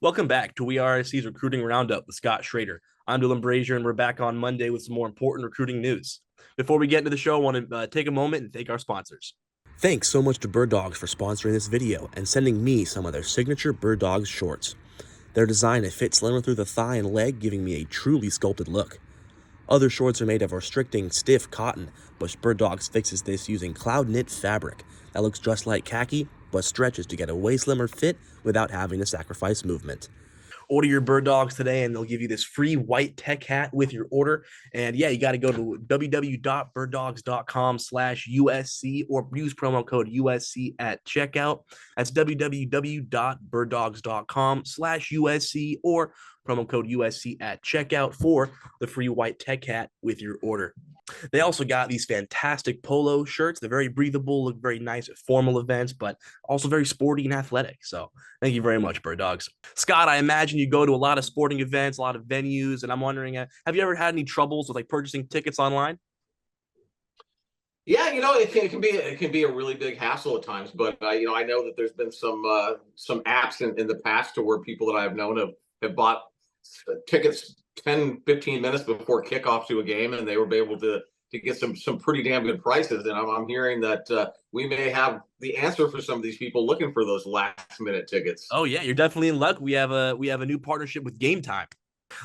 Welcome back to WeAreSC's Recruiting Roundup with Scott Schrader. I'm Dylan Brashier, and we're back on Monday with some more important recruiting news. Before we get into the show, I want to take a moment and thank our sponsors. Thanks so much to Bird Dogs for sponsoring this video and sending me some of their signature Bird Dogs shorts. They're designed to fit slimmer through the thigh and leg, giving me a truly sculpted look. Other shorts are made of restricting, stiff cotton, but Bird Dogs fixes this using cloud knit fabric that looks just like khaki, but stretches to get a way slimmer fit without having to sacrifice movement. Order your Bird Dogs today, and they'll give you this free white tech hat with your order. And yeah, you got to go to www.birddogs.com/USC or use promo code USC at checkout. That's www.birddogs.com/USC or promo code USC at checkout for the free white tech hat with your order. They also got these fantastic polo shirts. They're very breathable, look very nice at formal events, but also very sporty and athletic. So thank you very much, Bird Dogs. Scott, I imagine you go to a lot of sporting events, a lot of venues, and I'm wondering, have you ever had any troubles with purchasing tickets online? Yeah, it can be a really big hassle at times, but I know that there's been some apps in the past to where people that I've known have bought tickets 10, 15 minutes before kickoff to a game, and they were able to get some pretty damn good prices. And I'm hearing that we may have the answer for some of these people looking for those last minute tickets. Oh yeah, you're definitely in luck. We have a new partnership with Game Time.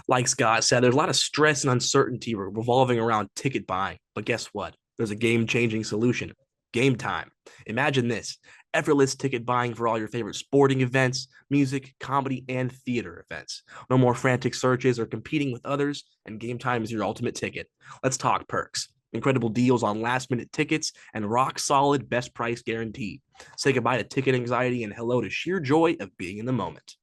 Like Scott said, there's a lot of stress and uncertainty revolving around ticket buying. But guess what? There's a game-changing solution. Game Time. Imagine this: effortless ticket buying for all your favorite sporting events, music, comedy, and theater events. No more frantic searches or competing with others, and Game Time is your ultimate ticket. Let's talk perks. Incredible deals on last-minute tickets and rock-solid best price guarantee. Say goodbye to ticket anxiety and hello to sheer joy of being in the moment.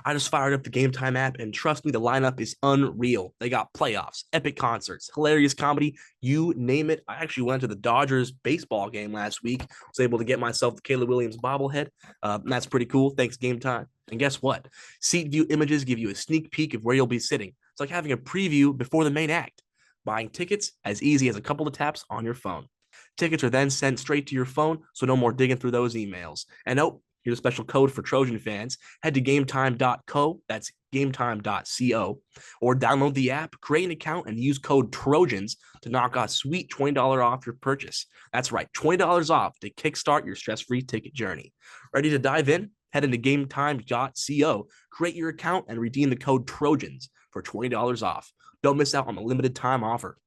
I just fired up the Game Time app, and trust me, the lineup is unreal. They got playoffs, epic concerts, hilarious comedy, you name it. I actually went to the Dodgers baseball game last week. Was able to get myself the Caleb Williams bobblehead. That's pretty cool. Thanks, Game Time. And guess what? Seat view images give you a sneak peek of where you'll be sitting. It's like having a preview before the main act. Buying tickets as easy as a couple of taps on your phone. Tickets are then sent straight to your phone, so no more digging through those emails. And oh, here's a special code for Trojan fans. Head to gametime.co, that's gametime.co, or download the app, create an account, and use code TROJANS to knock a sweet $20 off your purchase. That's right, $20 off to kickstart your stress-free ticket journey. Ready to dive in? Head into gametime.co, create your account, and redeem the code TROJANS for $20 off. Don't miss out on the limited time offer.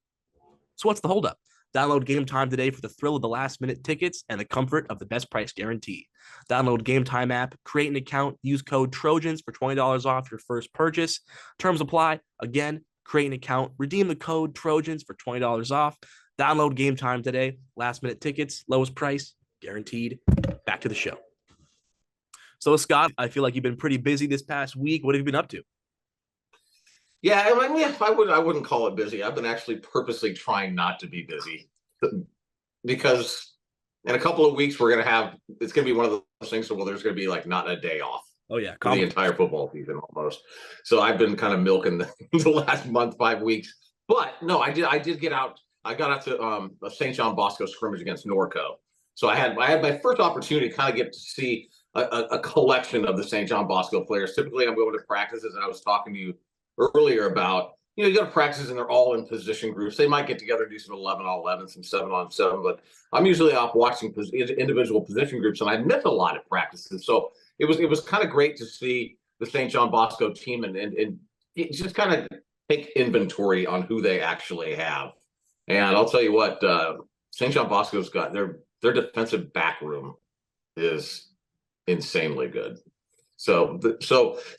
So what's the holdup? Download Game Time today for the thrill of the last-minute tickets and the comfort of the best price guarantee. Download Game Time app, create an account, use code TROJANS for $20 off your first purchase. Terms apply. Again, create an account, redeem the code TROJANS for $20 off. Download Game Time today. Last-minute tickets, lowest price, guaranteed. Back to the show. So, Scott, I feel like you've been pretty busy this past week. What have you been up to? Yeah, I wouldn't call it busy. I've been actually purposely trying not to be busy because in a couple of weeks it's going to be one of those things where there's going to be not a day off. Oh yeah, for the entire football season almost. So I've been kind of milking the last month, 5 weeks. But no, I did get out. I got out to a St. John Bosco scrimmage against Norco. So I had my first opportunity to kind of get to see a collection of the St. John Bosco players. Typically, I'm going to practices, and I was talking to you earlier about, you go to practices and they're all in position groups. They might get together and do some 11-on-11, some 7-on-7, but I'm usually off watching individual position groups, and I miss a lot of practices. So it was kind of great to see the St. John Bosco team and just kind of take inventory on who they actually have. And I'll tell you what, St. John Bosco's got their defensive back room is insanely good. So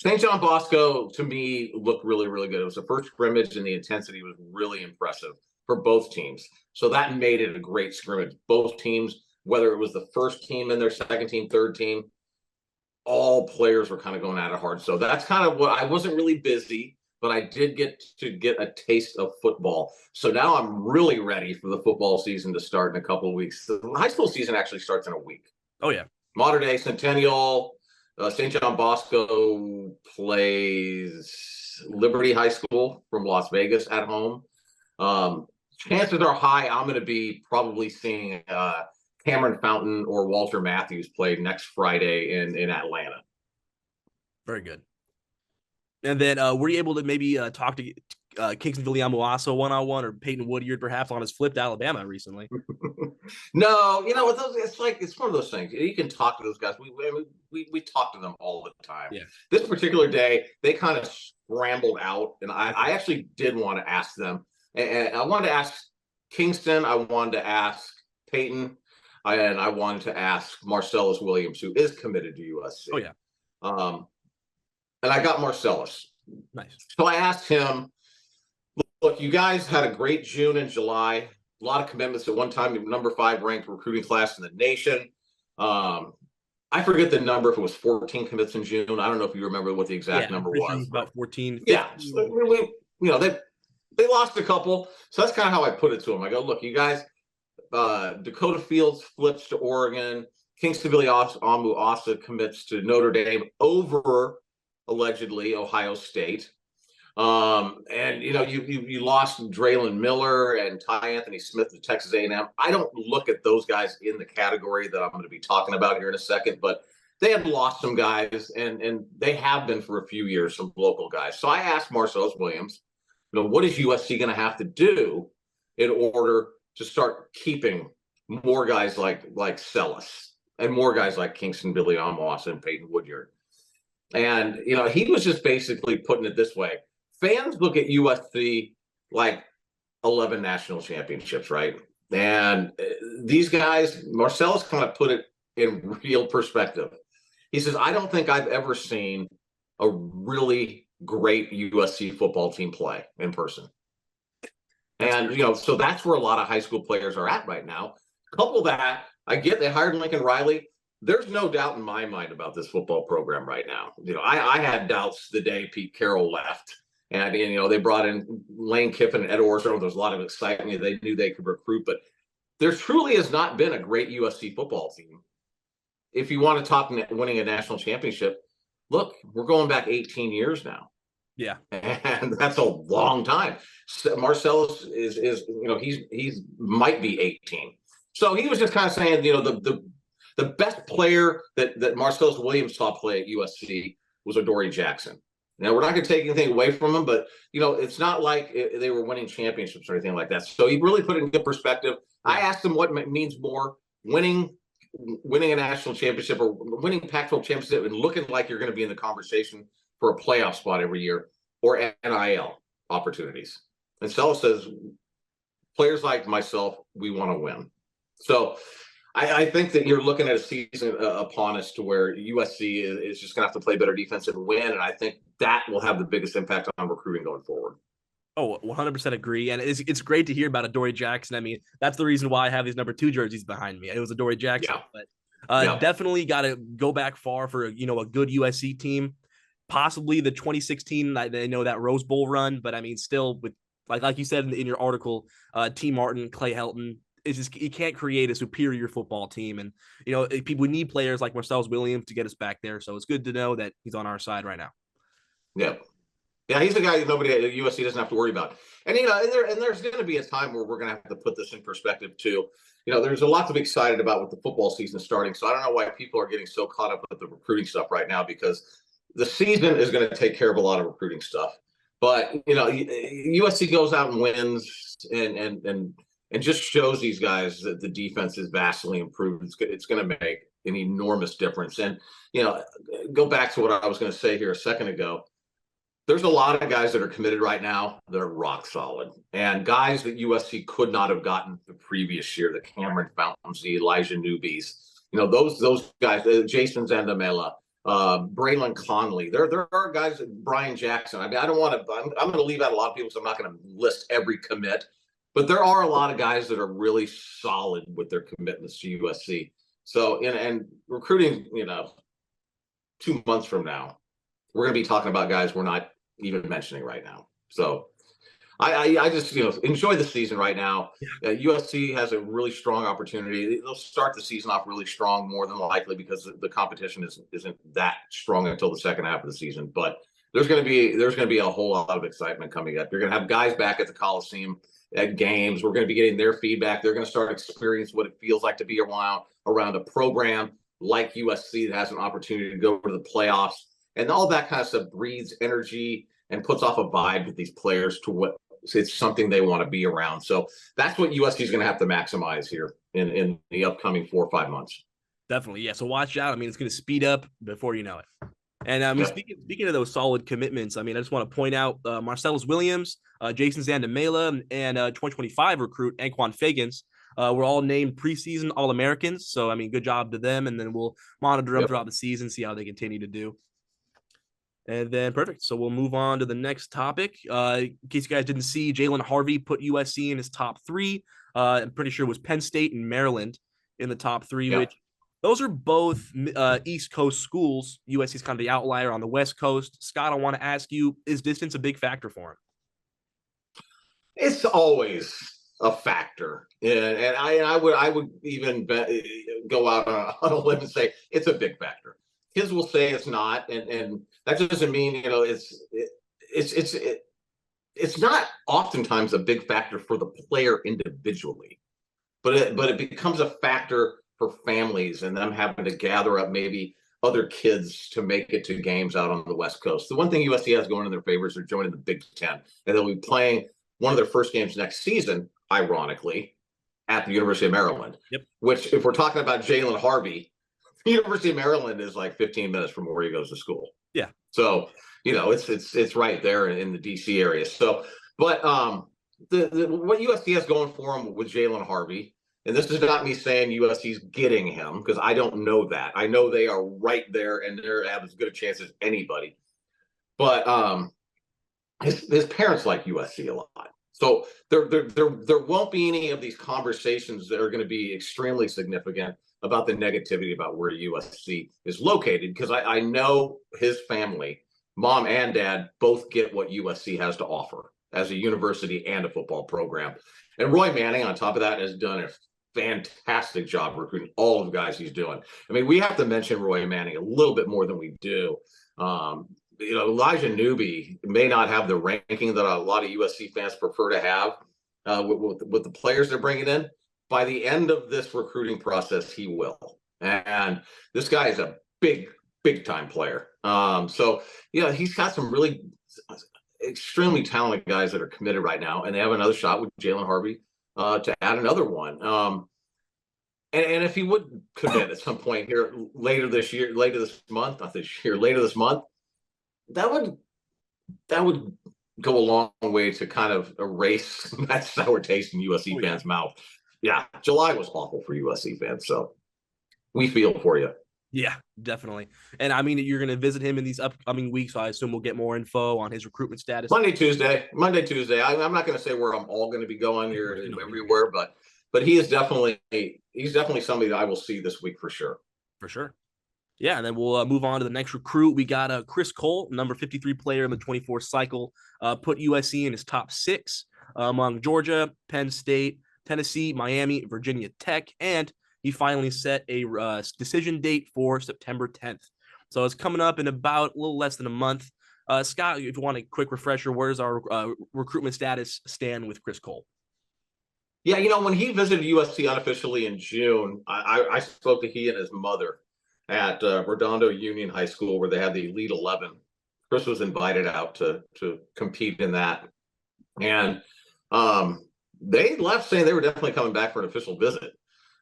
St. John Bosco, to me, looked really, really good. It was the first scrimmage, and the intensity was really impressive for both teams. So that made it a great scrimmage. Both teams, whether it was the first team and their second team, third team, all players were kind of going at it hard. So that's kind of what I wasn't really busy, but I did get a taste of football. So now I'm really ready for the football season to start in a couple of weeks. The high school season actually starts in a week. Oh yeah. Modern Day Centennial. St. John Bosco plays Liberty High School from Las Vegas at home. Chances are high I'm going to be probably seeing Cameron Fountain or Walter Matthews play next Friday in Atlanta. Very good. And then were you able to maybe talk to Kingston Viliamu-Asa one-on-one, or Peyton Woodyard perhaps on his flip to Alabama recently? No, with those, it's one of those things. You can talk to those guys. We talk to them all the time. Yeah. This particular day, they kind of scrambled out, and I actually did want to ask them. And I wanted to ask Kingston. I wanted to ask Peyton, and I wanted to ask Marcelles Williams, who is committed to USC. Oh yeah. And I got Marcelles. Nice. So I asked him, look, you guys had a great June and July. A lot of commitments at one time. Number 5 ranked recruiting class in the nation. I forget the number, if it was 14 commits in June. I don't know if you remember what the exact number was. About 14. Yeah. So they lost a couple. So that's kind of how I put it to them. I go, look, you guys, Dakota Fields flips to Oregon. Kingston Viliamu-Asa commits to Notre Dame over, allegedly, Ohio State. And you lost Jaylen Miller and Ty Anthony Smith to Texas A&M. I don't look at those guys in the category that I'm going to be talking about here in a second, but they have lost some guys, and they have been for a few years, some local guys. So I asked Marcelles Williams, what is USC going to have to do in order to start keeping more guys like Sellis and more guys like Kingston Viliamu-Asa and Peyton Woodyard? And he was just basically putting it this way. Fans look at USC like 11 national championships, right? And these guys, Marcellus kind of put it in real perspective. He says, I don't think I've ever seen a really great USC football team play in person. And, so that's where a lot of high school players are at right now. Couple that, I get they hired Lincoln Riley. There's no doubt in my mind about this football program right now. I had doubts the day Pete Carroll left. And, they brought in Lane Kiffin and Ed Orgeron. There was a lot of excitement. They knew they could recruit. But there truly has not been a great USC football team. If you want to talk winning a national championship, look, we're going back 18 years now. Yeah. And that's a long time. Marcellus is he's might be 18. So he was just kind of saying, the best player that Marcellus Williams saw play at USC was Adoree Jackson. Now, we're not going to take anything away from him, but, it's not like they were winning championships or anything like that. So he really put it in good perspective. I asked him what means more, winning a national championship or winning Pac-12 championship and looking like you're going to be in the conversation for a playoff spot every year, or NIL opportunities. And Sella says, players like myself, we want to win. So I think that you're looking at a season upon us to where USC is just going to have to play better defense and win. And I think that will have the biggest impact on recruiting going forward. Oh, 100% agree. And it's great to hear about Adoree Jackson. I mean, that's the reason why I have these number 2 jerseys behind me. It was Adoree Jackson. Yeah. But definitely got to go back far for, a good USC team. Possibly the 2016, they know that Rose Bowl run. But, I mean, still, with like you said in your article, T. Martin, Clay Helton, it's just you can't create a superior football team. And, we need players like Marcellus Williams to get us back there. So it's good to know that he's on our side right now. Yeah. Yeah, he's a guy that nobody at USC doesn't have to worry about. And, there's going to be a time where we're going to have to put this in perspective, too. There's a lot to be excited about with the football season starting. So I don't know why people are getting so caught up with the recruiting stuff right now, because the season is going to take care of a lot of recruiting stuff. But, USC goes out and wins and just shows these guys that the defense is vastly improved. It's going to make an enormous difference. And, go back to what I was going to say here a second ago. There's a lot of guys that are committed right now that are rock solid, and guys that USC could not have gotten the previous year, the Cameron Fountains, the Elijah Newbies, those guys, Jason Zandamela, Braylon Conley. There are guys, Brian Jackson. I mean, I don't want to, I'm going to leave out a lot of people, so I'm not going to list every commit, but there are a lot of guys that are really solid with their commitments to USC. So, and recruiting, 2 months from now, we're going to be talking about guys we're not even mentioning right now. So I just, enjoy the season right now. USC has a really strong opportunity. They'll start the season off really strong, more than likely, because the competition isn't that strong until the second half of the season. But there's going to be a whole lot of excitement coming up. You're going to have guys back at the Coliseum at games. We're going to be getting their feedback. They're going to start experiencing what it feels like to be around a program like USC that has an opportunity to go to the playoffs And all that kind of stuff breathes energy and puts off a vibe with these players to what it's something they want to be around. So that's what USC is going to have to maximize here in the upcoming 4 or 5 months. Definitely. Yeah. So watch out. I mean, it's going to speed up before you know it. And I mean, speaking of those solid commitments, I mean, I just want to point out Marcelles Williams, Jason Zandamela, and 2025 recruit Anquan Fagans were all named preseason All-Americans. So, I mean, good job to them. And then we'll monitor them throughout the season, see how they continue to do. And then perfect. So we'll move on to the next topic. In case you guys didn't see, Jaylen Harvey put USC in his top 3. I'm pretty sure it was Penn State and Maryland in the top 3, which those are both East Coast schools. USC is kind of the outlier on the West Coast. Scott, I want to ask you, is distance a big factor for him? It's always a factor. And I would even go out on a limb and say it's a big factor. Kids will say it's not, and that doesn't mean, you know, it's not oftentimes a big factor for the player individually, but it becomes a factor for families and them having to gather up maybe other kids to make it to games out on the West Coast. The one thing USC has going in their favor is they're joining the Big Ten, and they'll be playing one of their first games next season, ironically, at the University of Maryland. Which, if we're talking about Jaylen Harvey, the University of Maryland is like 15 minutes from where he goes to school. Yeah. So, you know, it's right there in the DC area. So, but what USC has going for him with Jaylen Harvey, and this is not me saying USC's getting him, because I don't know that. I know they are right there and they have as good a chance as anybody. But his parents like USC a lot. So there won't be any of these conversations that are going to be extremely significant about the negativity about where USC is located, because I know his family, mom and dad, both get what USC has to offer as a university and a football program. And Roy Manning, on top of that, has done a fantastic job recruiting all of the guys he's doing. I mean, we have to mention Roy Manning a little bit more than we do. You know, Elijah Newby may not have the ranking that a lot of USC fans prefer to have with the players they're bringing in. By the end of this recruiting process, he will. And this guy is a big time player. So, yeah, he's got some really extremely talented guys that are committed right now, and they have another shot with Jaylen Harvey to add another one. And if he would commit at some point here later this month, that would go a long way to kind of erase that sour taste in USC fans' mouth. Yeah, July was awful for USC fans, so we feel for you. Yeah, definitely. And I mean, you're going to visit him in these upcoming weeks, so I assume we'll get more info on his recruitment status. Monday, Tuesday. I'm not going to say where I'm all going to be going here everywhere, but he's definitely somebody that I will see this week for sure. For sure. Yeah, and then we'll move on to the next recruit. We got Chris Cole, number 53 player in the 24 cycle, put USC in his top 6 among Georgia, Penn State, Tennessee, Miami, Virginia Tech, and he finally set a decision date for September 10th. So it's coming up in about a little less than a month. Scott, if you want a quick refresher, where's our recruitment status stand with Chris Cole? Yeah, you know, when he visited USC unofficially in June, I spoke to he and his mother at Redondo Union High School, where they had the Elite 11. Chris was invited out to compete in that. And they left saying they were definitely coming back for an official visit.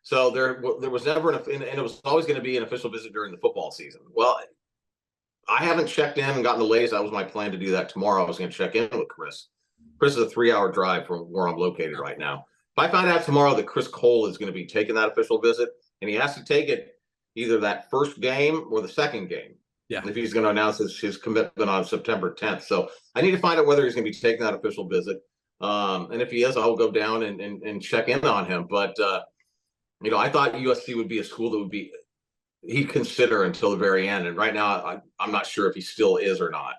So there was never and it was always going to be an official visit during the football season. Well, I haven't checked in and gotten the latest. That was my plan to do that tomorrow. I was going to check in with Chris. Chris is a 3-hour drive from where I'm located right now. If I find out tomorrow that Chris Cole is going to be taking that official visit, and he has to take it either that first game or the second game, if he's going to announce his commitment on September 10th. So I need to find out whether he's going to be taking that official visit. And if he is, I'll go down and check in on him. But, you know, I thought USC would be a school that he'd consider until the very end. And right now, I'm not sure if he still is or not.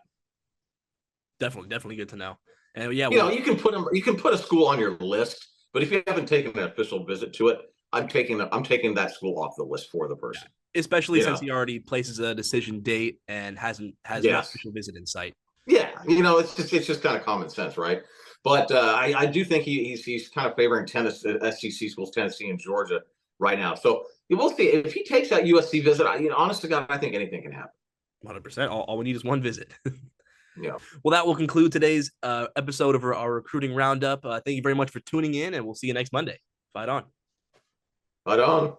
Definitely good to know. And yeah, you know, you can put a school on your list, but if you haven't taken an official visit to it, I'm taking that school off the list for the person. Yeah. Especially since he already places a decision date and has an official visit in sight. Yeah, you know, it's just kind of common sense, right? But I do think he's kind of favoring SEC schools, Tennessee and Georgia right now. So you will see if he takes that USC visit. Honest to God, I think anything can happen. 100%. All we need is one visit. Yeah. Well, that will conclude today's episode of our recruiting roundup. Thank you very much for tuning in, and we'll see you next Monday. Fight on. Fight on.